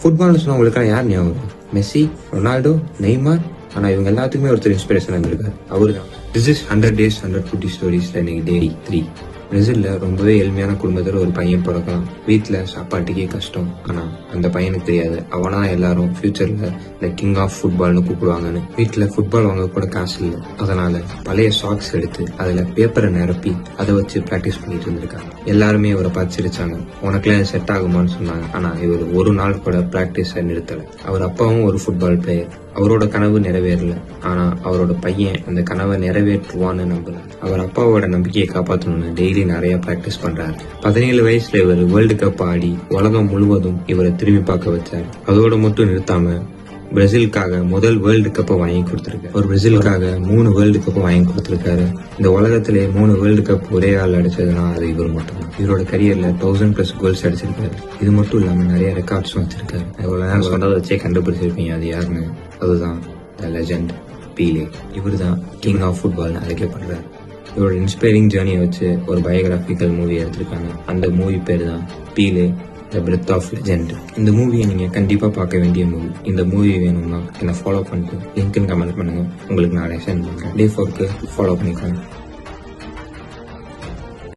ஃபுட்பால்னு சொன்னா உங்களுக்கான யார் ஞாபகம்? Messi, Ronaldo, Neymar. ஆனா இவங்க எல்லாத்துக்குமே ஒருத்தர் இன்ஸ்பிரேஷன் இருந்திருக்காரு. அவரு தான். திஸ் இஸ் 100 days 100 ஃபுட்டி ஸ்டோரிஸ்ல இன்னைக்கு டே 3. பிரேசில்ல ரொம்பவே எளிமையான குடும்பத்துல ஒரு பையன் பிறக்கலாம். வீட்டுல சாப்பாட்டுக்கே கஷ்டம். ஆனா அந்த பையனுக்கு தெரியாது அவனா எல்லாரும் ஃபியூச்சர்ல இந்த கிங் ஆஃப் ஃபுட்பால்னு கூப்பிடுவாங்கன்னு. வீட்டுல ஃபுட்பால் வாங்க கூட காசு இல்லை. அதனால பழைய சாக்ஸ் எடுத்து அதுல பேப்பரை நிரப்பி அதை வச்சு பிராக்டிஸ் பண்ணிட்டு இருந்திருக்காங்க. எல்லாருமே இவரை பார்த்து சிரிச்சாங்க. உனக்குலாம் செட் ஆகுமான்னு சொன்னாங்க. ஆனா இவர் ஒரு நாள் கூட பிராக்டிஸ நிறுத்தல. அவர் அப்பாவும் ஒரு ஃபுட்பால் பிளேயர். அவரோட கனவு நிறைவேறல. ஆனா அவரோட பையன் அந்த கனவை நிறைவேற்றுவான்னு நம்புறாரு. அவர் அப்பாவோட நம்பிக்கையை காப்பாற்றணும்னு டெய்லி நிறைய பிராக்டிஸ் பண்றாரு. 17 வயசுல இவர் வேர்ல்டு கப் ஆடி உலகம் முழுவதும் இவரை திரும்பி பார்க்க வச்சாரு. அதோட மட்டும் நிறுத்தாம பிரேசிலுக்காக முதல் வேர்ல்டு கப்பை வாங்கி கொடுத்திருக்காரு. ஒரு பிரேசிலுக்காக 3 வேர்ல்டு கப்பை வாங்கி கொடுத்திருக்காரு. இந்த உலகத்திலே 3 வேர்ல்டு கப் ஒரே ஆள் அடிச்சதுன்னா அது இவர் மட்டும் தான். இவரோட கரியர்ல 1000+ கோல்ஸ் அடிச்சிருக்காரு. இது மட்டும் இல்லாம நிறைய ரெக்கார்ட்ஸும் வச்சிருக்காரு. இவ்வளவு நேரம் சொன்னதை வச்சே கண்டுபிடிச்சிருப்பீங்க அது யாருன்னு. அதுதான் த லெஜெண்ட் பீலே. இவர் தான் கிங் ஆஃப் ஃபுட்பால்னு அழைக்கப்படுறாரு. இவரோட இன்ஸ்பைரிங் ஜேர்னியை வச்சு ஒரு பயோகிராபிக்கல் மூவி எடுத்திருக்காங்க. அந்த மூவி பேர் தான் Pele the breath of legend. இந்த மூவியை நீங்க கண்டிப்பா பார்க்க வேண்டிய மூவி. இந்த மூவி வேணும்னா என்ன ஃபாலோ பண்ணிட்டு லிங்க்னு கமெண்ட் பண்ணுங்க. உங்களுக்கு நான் சென்ட் பண்றேன். Day 4க்கு ஃபாலோ பண்ணிக்கோங்க.